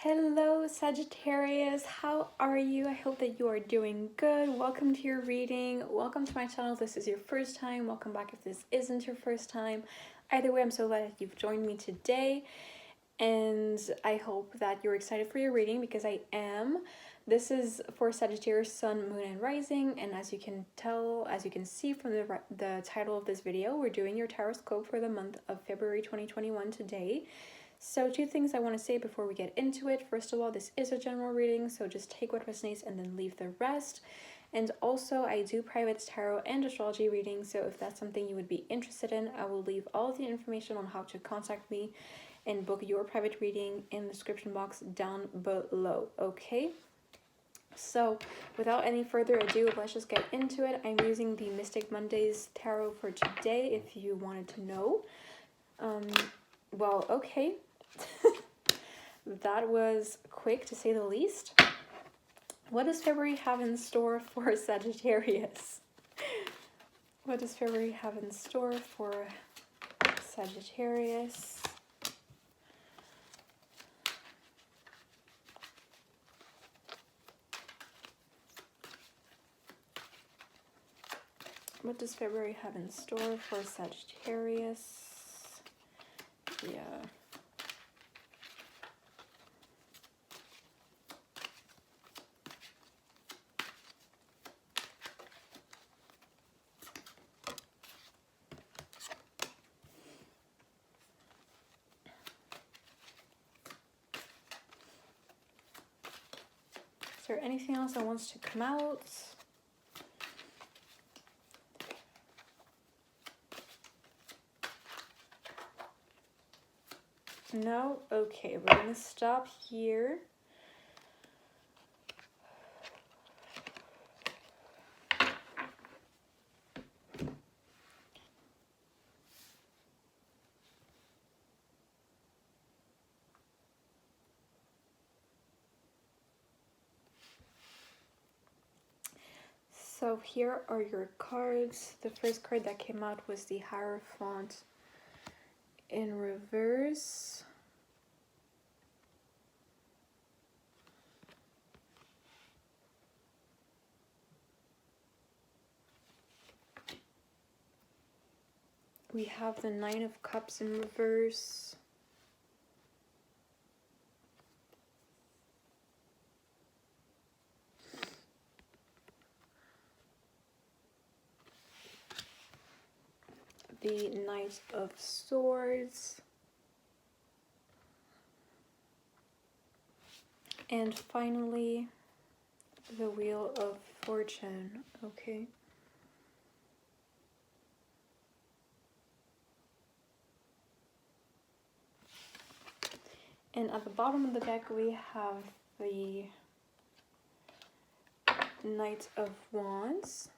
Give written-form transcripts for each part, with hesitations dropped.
Hello Sagittarius, how are you? I hope that you are doing good. Welcome to your reading. Welcome to my channel if this is your first time. Welcome back if this isn't your first time. Either way, I'm so glad that you've joined me today. And I hope that you're excited for your reading because I am. This is for Sagittarius, Sun, Moon, and Rising. And as you can see from the title of this video, we're doing your tarot scope for the month of February 2021 today. So two things I want to say before we get into it. First of all, this is a general reading, so just take what resonates and then leave the rest. And also, I do private tarot and astrology readings, so if that's something you would be interested in, I will leave all the information on how to contact me and book your private reading in the description box down below, okay? So without any further ado, let's just get into it. I'm using the Mysticmondays Tarot for today, if you wanted to know. Well, okay. That was quick to say the least. What does February have in store for Sagittarius? What does February have in store for Sagittarius? What does February have in store for Sagittarius? Yeah. Is there anything else that wants to come out? No? Okay, we're going to stop here. So here are your cards. The first card that came out was the Hierophant in reverse. We have the Nine of Cups in reverse. The Knight of Swords. And finally, the Wheel of Fortune. Okay. And at the bottom of the deck, we have the Knight of Wands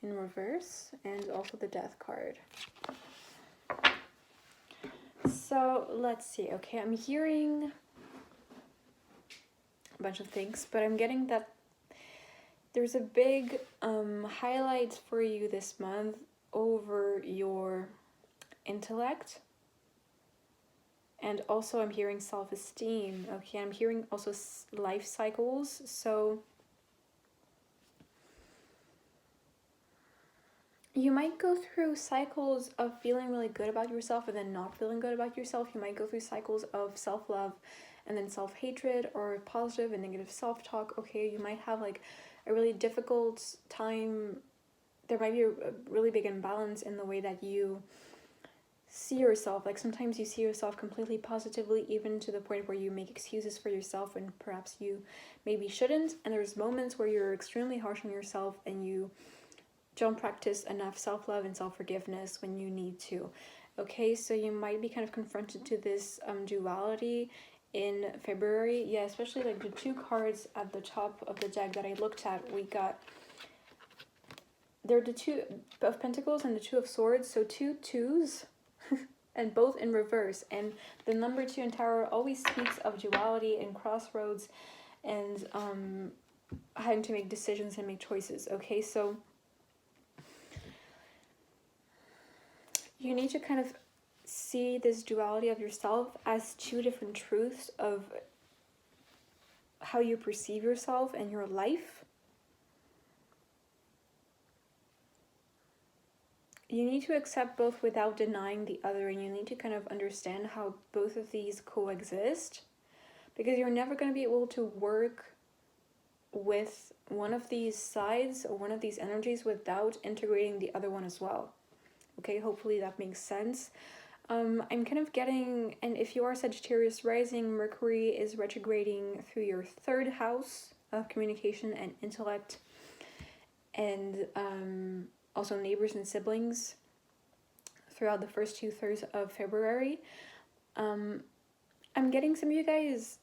in reverse and also the Death card. So let's see. Okay, I'm hearing a bunch of things, but I'm getting that there's a big highlight for you this month over your intellect. And also I'm hearing self-esteem. Okay, I'm hearing also life cycles. So you might go through cycles of feeling really good about yourself and then not feeling good about yourself. You might go through cycles of self-love and then self-hatred, or positive and negative self-talk. Okay, you might have like a really difficult time. There might be a really big imbalance in the way that you see yourself. Like sometimes you see yourself completely positively, even to the point where you make excuses for yourself and perhaps you maybe shouldn't. And there's moments where you're extremely harsh on yourself and you don't practice enough self-love and self-forgiveness when you need to. Okay, so you might be kind of confronted to this duality in February. Yeah, especially like the two cards at the top of the deck that I looked at. We got, they're the Two of Pentacles and the Two of Swords, so two twos and both in reverse. And the number 2 in tarot always speaks of duality and crossroads and having to make decisions and make choices. Okay, so you need to kind of see this duality of yourself as two different truths of how you perceive yourself and your life. You need to accept both without denying the other, and you need to kind of understand how both of these coexist, because you're never going to be able to work with one of these sides or one of these energies without integrating the other one as well. Okay, hopefully that makes sense. I'm kind of getting, and if you are Sagittarius rising, Mercury is retrograding through your third house of communication and intellect, and also neighbors and siblings throughout the first 2/3 of February. I'm getting some of you guys,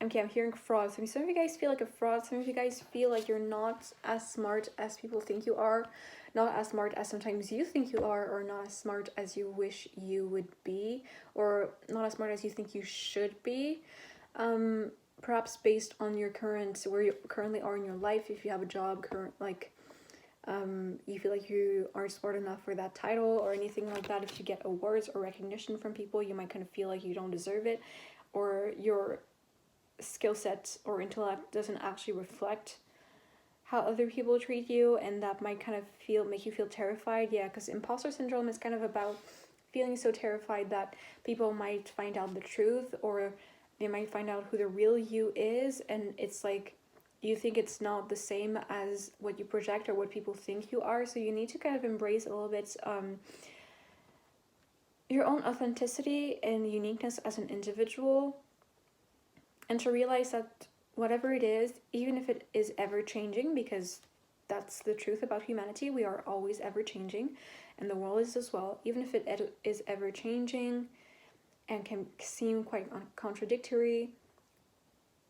okay, I'm hearing fraud. Some of you guys feel like a fraud. Some of you guys feel like you're not as smart as people think you are, not as smart as sometimes you think you are, or not as smart as you wish you would be, or not as smart as you think you should be. Perhaps based on your current, where you currently are in your life. If you have a job, you feel like you aren't smart enough for that title or anything like that. If you get awards or recognition from people, you might kind of feel like you don't deserve it, or your skill set or intellect doesn't actually reflect how other people treat you, and that might kind of make you feel terrified. Yeah, because imposter syndrome is kind of about feeling so terrified that people might find out the truth, or they might find out who the real you is, and it's like you think it's not the same as what you project or what people think you are. So you need to kind of embrace a little bit your own authenticity and uniqueness as an individual, and to realize that whatever it is, even if it is ever changing, because that's the truth about humanity, we are always ever changing, and the world is as well. Even if it is ever changing and can seem quite contradictory,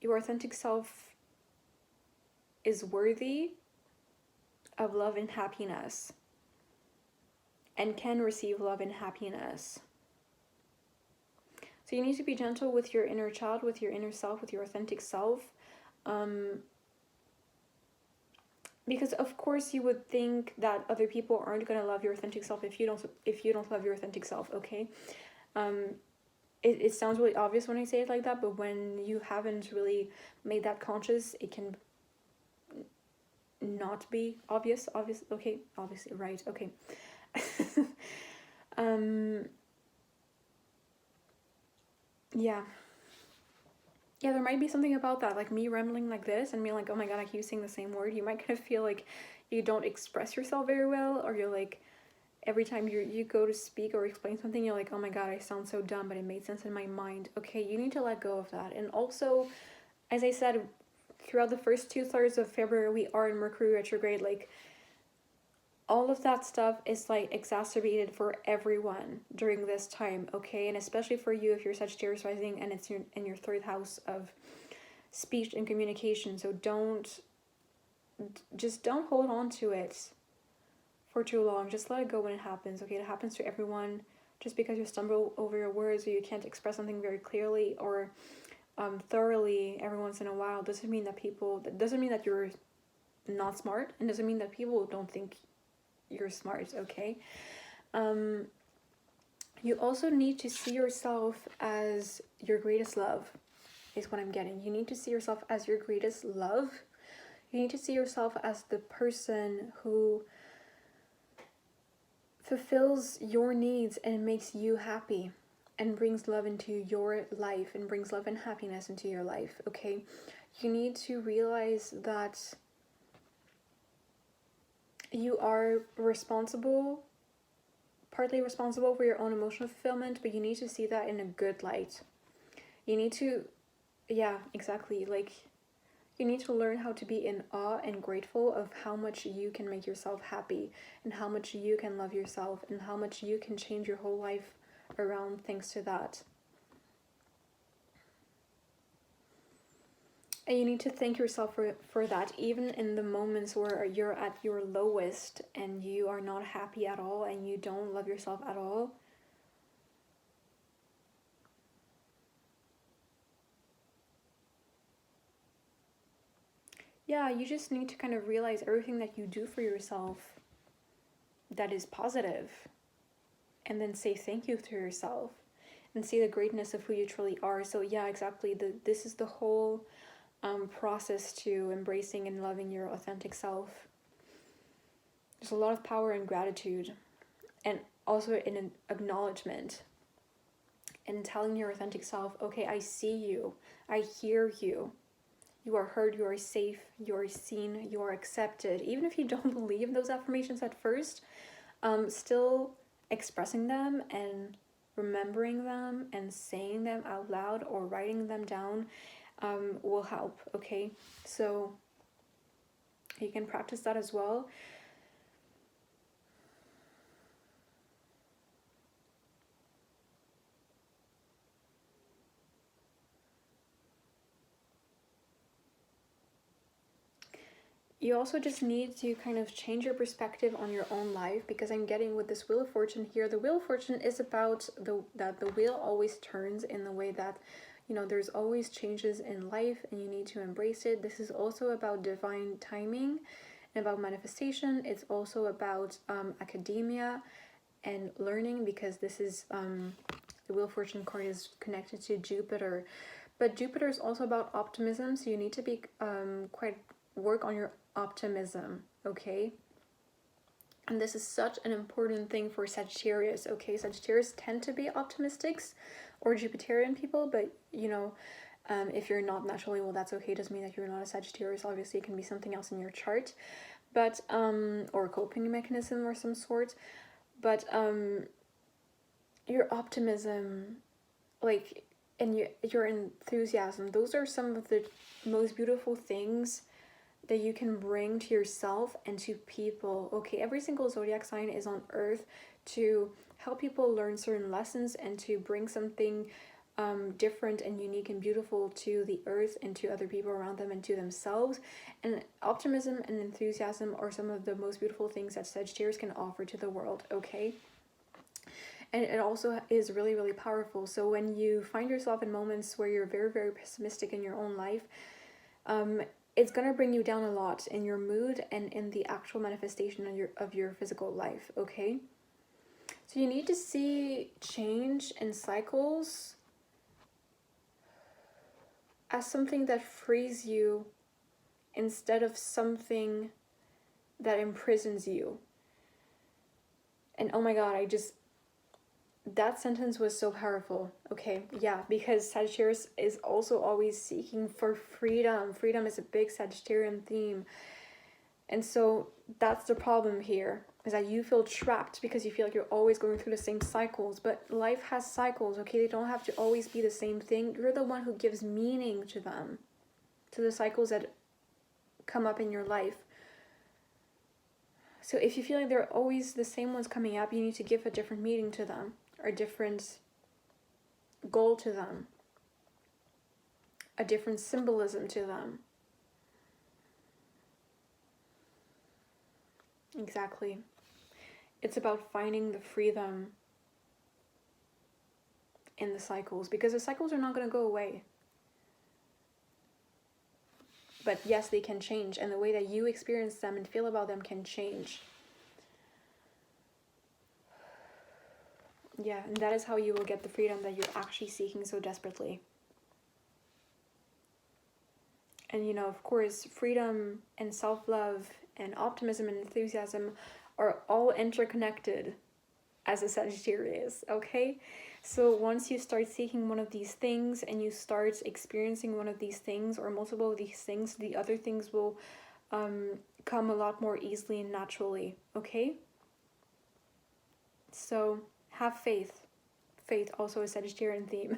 your authentic self is worthy of love and happiness, and can receive love and happiness. So you need to be gentle with your inner child, with your inner self, with your authentic self. Because of course you would think that other people aren't going to love your authentic self if you don't love your authentic self, okay? It sounds really obvious when I say it like that, but when you haven't really made that conscious, it can not be obvious, okay, obviously, right, okay. Yeah, there might be something about that, like me rambling like this and being like, oh my god, I keep saying the same word. You might kind of feel like you don't express yourself very well, or you're like, every time you go to speak or explain something, you're like, oh my god, I sound so dumb, but it made sense in my mind. Okay, you need to let go of that. And also, as I said, throughout the first 2/3 of February, we are in Mercury retrograde. Like, all of that stuff is like exacerbated for everyone during this time, okay? And especially for you if you're Sagittarius rising and it's in your third house of speech and communication. So don't hold on to it for too long. Just let it go when it happens, okay? It happens to everyone. Just because you stumble over your words or you can't express something very clearly or thoroughly every once in a while doesn't mean that you're not smart, and doesn't mean that people don't think you're smart, okay? You also need to see yourself as your greatest love, is what I'm getting. You need to see yourself as your greatest love. You need to see yourself as the person who fulfills your needs and makes you happy and brings love into your life and brings love and happiness into your life, okay? You need to realize that you are partly responsible for your own emotional fulfillment, but you need to see that in a good light. You need to, yeah, exactly, like, you need to learn how to be in awe and grateful of how much you can make yourself happy, and how much you can love yourself, and how much you can change your whole life around thanks to that. And you need to thank yourself for that, even in the moments where you're at your lowest and you are not happy at all and you don't love yourself at all. Yeah, you just need to kind of realize everything that you do for yourself that is positive, and then say thank you to yourself and see the greatness of who you truly are. So yeah, exactly. This is the whole process to embracing and loving your authentic self. There's a lot of power in gratitude, and also in an acknowledgement, and telling your authentic self, okay, I see you, I hear you, you are heard, you are safe, you are seen, you are accepted. Even if you don't believe those affirmations at first, still expressing them and remembering them and saying them out loud or writing them down will help, okay? So you can practice that as well. You also just need to kind of change your perspective on your own life, because I'm getting with this Wheel of Fortune here, the Wheel of Fortune is about that the wheel always turns in the way that, you know, there's always changes in life and you need to embrace it. This is also about divine timing and about manifestation. It's also about academia and learning, because this is the Wheel of Fortune card is connected to Jupiter. But Jupiter is also about optimism, so you need to be work on your optimism, okay? And this is such an important thing for Sagittarius, okay? Sagittarius tend to be optimists or Jupiterian people, but you know, if you're not naturally, well, that's okay. It doesn't mean that you're not a Sagittarius. Obviously, it can be something else in your chart, but or a coping mechanism or some sort. But your optimism, like, and your enthusiasm, those are some of the most beautiful things that you can bring to yourself and to people, okay? Every single zodiac sign is on earth to help people learn certain lessons and to bring something different and unique and beautiful to the earth and to other people around them and to themselves. And optimism and enthusiasm are some of the most beautiful things that Sagittarius can offer to the world, okay? And it also is really, really powerful. So when you find yourself in moments where you're very, very pessimistic in your own life, it's going to bring you down a lot in your mood and in the actual manifestation of your physical life, okay? So you need to see change and cycles as something that frees you instead of something that imprisons you. And oh my God, that sentence was so powerful, okay? Yeah, because Sagittarius is also always seeking for freedom. Freedom is a big Sagittarian theme. And so that's the problem here, is that you feel trapped because you feel like you're always going through the same cycles. But life has cycles, okay? They don't have to always be the same thing. You're the one who gives meaning to them, to the cycles that come up in your life. So if you feel like they're always the same ones coming up, you need to give a different meaning to them, or a different goal to them, a different symbolism to them. Exactly. It's about finding the freedom in the cycles, because the cycles are not going to go away. But yes, they can change, and the way that you experience them and feel about them can change. Yeah, and that is how you will get the freedom that you're actually seeking so desperately. And you know, of course, freedom and self-love and optimism and enthusiasm are all interconnected as a Sagittarius, okay? So once you start seeking one of these things and you start experiencing one of these things or multiple of these things, the other things will come a lot more easily and naturally, okay? So have faith. Faith, also a Sagittarian theme.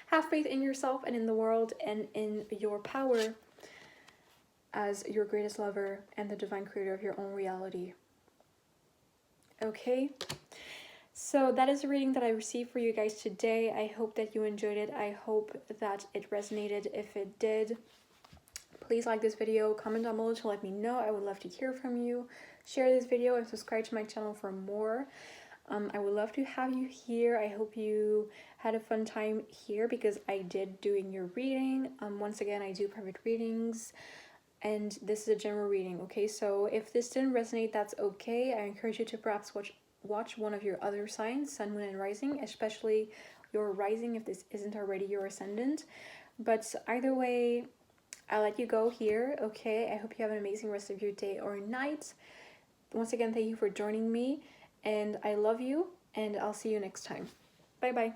Have faith in yourself and in the world and in your power as your greatest lover and the divine creator of your own reality. Okay? So that is the reading that I received for you guys today. I hope that you enjoyed it. I hope that it resonated. If it did, please like this video, comment down below to let me know. I would love to hear from you. Share this video and subscribe to my channel for more. I would love to have you here. I hope you had a fun time here, because I did doing your reading. Once again, I do private readings, and this is a general reading, okay? So if this didn't resonate, that's okay. I encourage you to perhaps watch one of your other signs, sun, moon, and rising, especially your rising if this isn't already your ascendant. But either way, I'll let you go here, okay? I hope you have an amazing rest of your day or night. Once again, thank you for joining me, and I love you, and I'll see you next time. Bye bye.